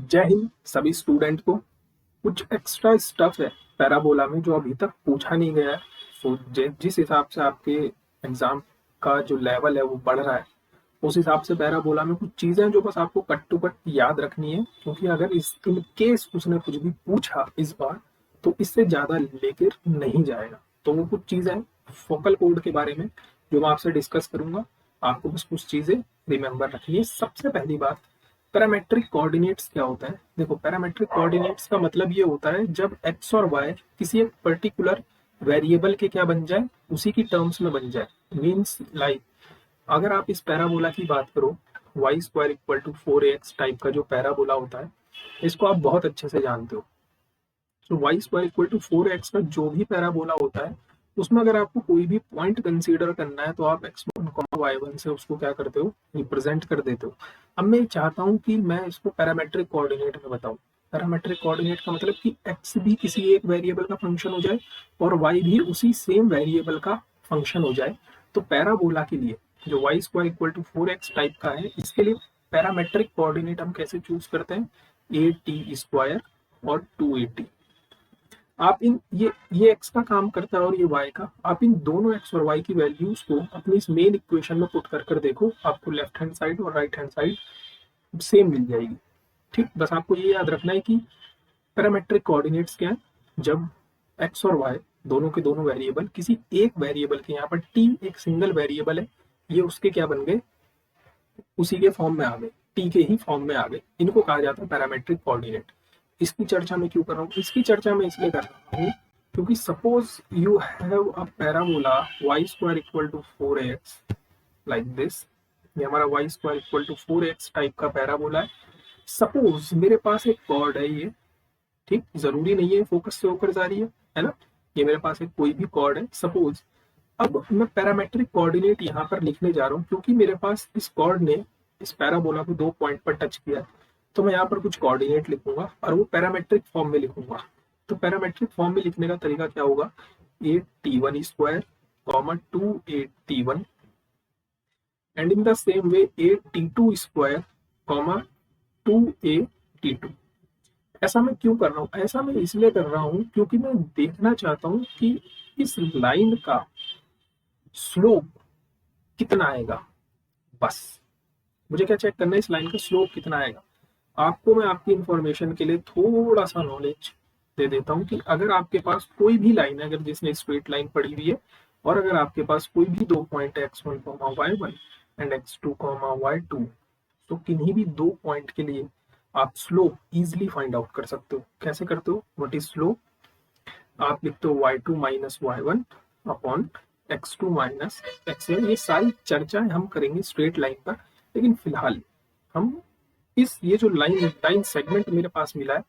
जय हिंद सभी स्टूडेंट को। कुछ एक्स्ट्रा स्टफ है पैराबोला में जो अभी तक पूछा नहीं गया है। सो जिस हिसाब से आपके एग्जाम का जो लेवल है वो बढ़ रहा है, उस हिसाब से पैराबोला में कुछ चीजें हैं जो बस आपको कट टू कट याद रखनी है, क्योंकि अगर इस इन केस उसने कुछ भी पूछा इस बार तो इससे ज्यादा लेकर नहीं जाएगा। तो वो कुछ चीजें हैं फोकल कोड के बारे में जो मैं आपसे डिस्कस करूंगा। आपको बस कुछ चीजें रिमेंबर रखनी है। सबसे पहली बात, पैरामेट्रिक कोऑर्डिनेट्स क्या होता है। देखो, पैरामेट्रिक कोऑर्डिनेट्स का मतलब ये होता है जब एक्स और वाई किसी एक पर्टिकुलर वेरिएबल के क्या बन जाए, उसी की टर्म्स में बन जाए। मीन्स लाइक अगर आप इस पैराबोला की बात करो, y square equal to 4ax type का जो पैराबोला होता है, इसको आप बहुत अच्छे से जानते हो। तो Y square equal to 4x का जो भी पैराबोला होता है, उसमें अगर आपको कोई भी पॉइंट कंसीडर करना है तो आप x1 y1 से उसको क्या करते हो, रिप्रेजेंट कर देते हो। अब मैं चाहता हूं कि मैं इसको पैरामेट्रिक कोऑर्डिनेट में बताऊं। पैरामेट्रिक कोऑर्डिनेट का मतलब कि x भी किसी एक वेरिएबल का फंक्शन हो जाए और y भी उसी सेम वेरिएबल का फंक्शन हो जाए। तो पैराबोला के लिए जो y square equal to 4x type का है, इसके लिए पैरामेट्रिक कोऑर्डिनेट हम कैसे चूज करते हैं, ए टी स्क्वायर और 2at। आप इन ये x का काम करता है और ये y का, आप इन दोनों x और y की वैल्यूज को अपनी इस मेन इक्वेशन में पुट कर कर देखो, आपको लेफ्ट हैंड साइड और राइट हैंड साइड सेम मिल जाएगी। ठीक, बस आपको ये याद रखना है कि पैरामेट्रिक कोऑर्डिनेट्स क्या है, जब x और y दोनों के दोनों वेरिएबल किसी एक वेरिएबल के, यहाँ पर t एक सिंगल वेरिएबल है, ये उसके क्या बन गए, उसी के फॉर्म में आ गए, t के ही फॉर्म में आ गए। इनको कहा जाता है पैरामेट्रिक कोऑर्डिनेट। इसकी चर्चा मैं क्यों कर रहा हूँ, इसकी चर्चा मैं इसलिए कर रहा हूँ क्योंकि suppose you have a parabola y square equal to 4ax like this. ये हमारा y square equal to 4ax type का पैराबोला है। सपोज मेरे पास एक कॉर्ड है ये, ठीक, जरूरी नहीं है फोकस से होकर जा रही है ना। ये मेरे पास एक कोई भी कॉर्ड है सपोज। अब मैं पैरामेट्रिक कोऑर्डिनेट यहाँ पर लिखने जा रहा हूँ क्योंकि मेरे पास इस कॉर्ड ने इस पैराबोला को 2 पॉइंट पर टच किया है। तो मैं यहाँ पर कुछ कोऑर्डिनेट लिखूंगा और वो पैरामेट्रिक फॉर्म में लिखूंगा। तो पैरामेट्रिक फॉर्म में लिखने का तरीका क्या होगा, 8t1 square comma 2 8t1 and in the same way 8t2 square comma 2a t2। ऐसा मैं क्यों कर रहा हूँ, ऐसा मैं इसलिए कर रहा हूँ क्योंकि मैं देखना चाहता हूँ कि इस लाइन का स्लोप कितना आएगा। बस मुझे क्या चेक करना है, इस लाइन का स्लोप कितना आएगा। आपको मैं आपकी इंफॉर्मेशन के लिए थोड़ा सा नॉलेज दे देता हूँ कि अगर आपके पास कोई भी लाइन है, अगर जिसने स्ट्रेट लाइन पड़ी हुई है, और अगर आपके पास कोई भी 2 पॉइंट है x1 y1 and x2 y2, तो किन्हीं भी 2 पॉइंट के लिए आप स्लोप इजिली फाइंड आउट कर सकते हो। कैसे करते हो, व्हाट इज स्लोप, आप लिखते हो y2 minus y1 upon x2 minus x1। ये सारी चर्चा हम करेंगे स्ट्रेट लाइन पर, लेकिन फिलहाल हम इस ये जो लाइन सेगमेंट मेरे पास मिला है,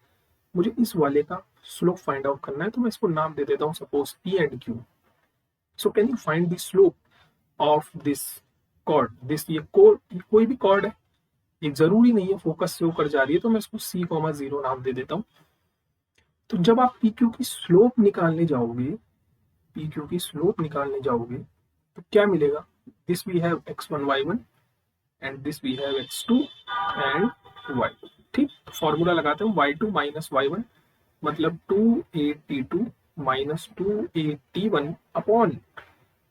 मुझे इस वाले का स्लोप फाइंड आउट करना है। तो मैं इसको नाम दे देता हूँ suppose P and Q। So can you find the slope of this cord. This ये कोई भी कॉर्ड है, ये जरूरी नहीं है फोकस से होकर जा रही है, तो मैं इसको C,0 नाम दे देता हूँ। तो जब आप PQ की स्लोप निकालने जाओगे, PQ की स्लोप निकालने जाओगे तो क्या मिलेगा, this we have x1 y1 and this we have x2 and y2। ठीक, तो फॉर्मूला लगाते हैं y2 माइनस y1 मतलब 2a t2 minus 2a t1 upon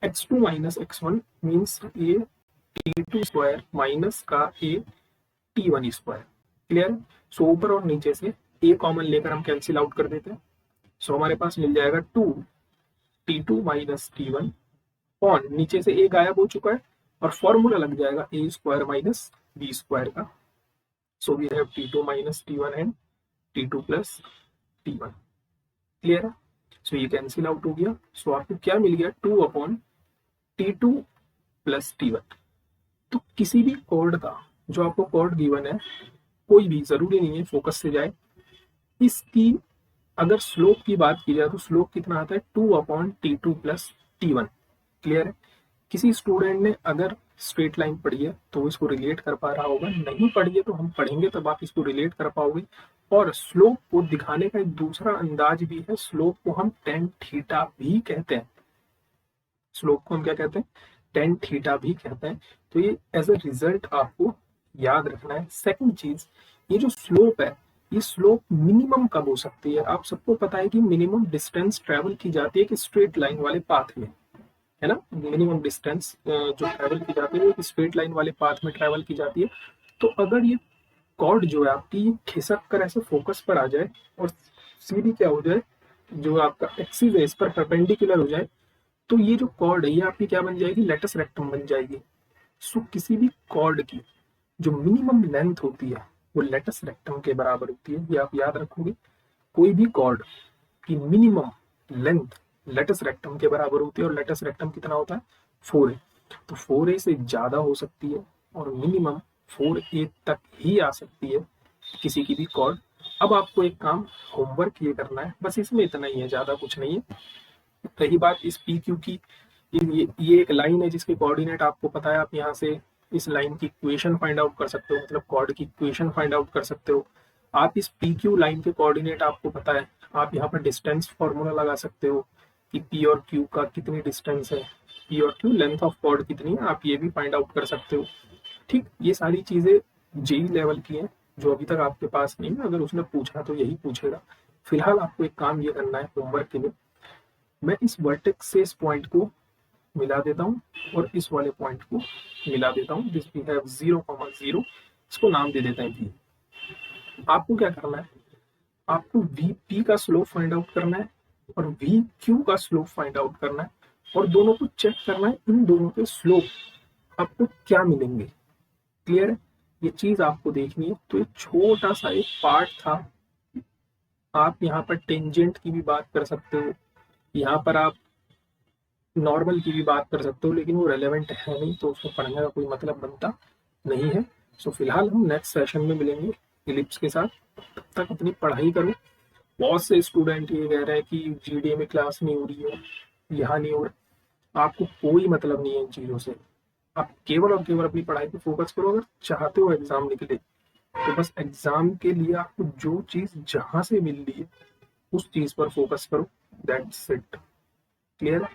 x2 minus x1 means a t2 square minus का a t1 स्क्वायर। क्लियर। सो ऊपर और नीचे से a कॉमन लेकर हम कैंसिल आउट कर देते हैं। सो हमारे पास मिल जाएगा 2t2 माइनस t1 अपॉन नीचे से a गायब हो चुका है और फॉर्मूला लग जाएगा a square minus b square का। So we have t2 minus t1 and t2 plus t1। Clear है। सो ये कैंसिल आउट हो गया। सो आपको क्या मिल गया, 2 अपॉन t2 प्लस t1। तो किसी भी कॉर्ड का जो आपको कॉर्ड गिवन है, कोई भी जरूरी नहीं है फोकस से जाए, इसकी अगर स्लोप की बात की जाए तो स्लोप कितना आता है, 2 upon t2 plus t1। Clear है। किसी स्टूडेंट ने अगर स्ट्रेट लाइन पढ़ी है तो इसको रिलेट कर पा रहा होगा, नहीं पढ़ी है तो हम पढ़ेंगे तब आप इसको रिलेट कर पाओगे। और स्लोप को दिखाने का एक दूसरा अंदाज भी है, स्लोप को हम टेन थीटा भी कहते हैं। स्लोप को हम क्या कहते हैं, टेन थीटा भी कहते हैं। तो ये एज अ रिजल्ट आपको याद रखना है। सेकंड चीज, ये जो स्लोप है ये स्लोप मिनिमम कब हो सकती है? आप सबको पता है कि मिनिमम डिस्टेंस ट्रेवल की जाती है कि स्ट्रेट लाइन वाले पाथ में, है ना? मिनिमम डिस्टेंस जो ट्रेवल की जाती है वो एक स्ट्रेट लाइन वाले पाथ में ट्रेवल की जाती है। तो अगर ये कॉर्ड जो है आपकी खिसक कर ऐसे फोकस पर आ जाए और सीधी क्या हो जाए, जो आपका एक्सिस है इस पर परपेंडिकुलर हो जाए, तो ये जो कॉर्ड है ये आपकी क्या बन जाएगी? लेटस रेक्टम बन जाएगी। सो किसी भी कॉर्ड की जो मिनिमम लेंथ होती है वो लेटस रेक्टम के बराबर होती है, ये आप याद रखोगे। कोई भी कॉर्ड की मिनिमम लेंथ लेटस रेक्टम के बराबर होती है, और लेटस रेक्टम कितना होता है? 4a। तो 4a से ज्यादा हो सकती है और मिनिमम 4a तक ही आ सकती है किसी की भी कॉर्ड। अब आपको एक काम होमवर्क ये करना है, बस इसमें इतना ही है, ज्यादा कुछ नहीं है। रही बात इस पी क्यू की, ये एक लाइन है जिसके कोऑर्डिनेट आपको पता है, आप यहाँ से इस लाइन की इक्वेशन फाइंड आउट कर सकते हो, मतलब कॉर्ड की इक्वेशन फाइंड आउट कर सकते हो। आप इस पी क्यू लाइन के कोऑर्डिनेट आपको पता है, आप यहाँ पर डिस्टेंस फॉर्मूला लगा सकते हो कि पी और क्यू का कितनी डिस्टेंस है, पी और क्यू लेंथ ऑफ कॉर्ड कितनी है, आप ये भी फाइंड आउट कर सकते हो। ठीक, ये सारी चीजें जेई लेवल की हैं जो अभी तक आपके पास नहीं है, अगर उसने पूछा तो यही पूछेगा। फिलहाल आपको एक काम ये करना है होमवर्क के लिए, मैं इस वर्टेक्स से इस पॉइंट को मिला देता हूँ और इस वाले पॉइंट को मिला देता हूँ, दिस वी हैव 0,0, इसको नाम दे देते हैं वी। आपको क्या करना है? आपको वी पी का स्लोप फाइंड आउट करना है और वी क्यू का स्लोप फाइंड आउट करना है, और दोनों को चेक करना है इन दोनों के स्लोप आपको क्या मिलेंगे। क्लियर है? ये चीज आपको देखनी है। तो एक छोटा सा एक पार्ट था, आप यहाँ पर टेंजेंट की भी बात कर सकते हो, यहाँ पर आप नॉर्मल की भी बात कर सकते हो, लेकिन वो रेलेवेंट है नहीं तो उसको पढ़ने का कोई मतलब बनता नहीं है। सो फिलहाल हम नेक्स्ट सेशन में मिलेंगे इलिप्स के साथ, तब तक अपनी पढ़ाई करो। बहुत से स्टूडेंट ये कह रहे हैं कि जीडीए में क्लास नहीं हो रही है, यहाँ नहीं हो रहा। आपको कोई मतलब नहीं है इन चीज़ों से, आप केवल और केवल अपनी पढ़ाई पे फोकस करो। अगर चाहते हो एग्जाम निकले तो बस एग्जाम के लिए आपको जो चीज़ जहाँ से मिल रही है उस चीज़ पर फोकस करो, दैट्स इट। क्लियर?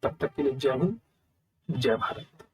तब तक के लिए जय हिंद, जय भारत।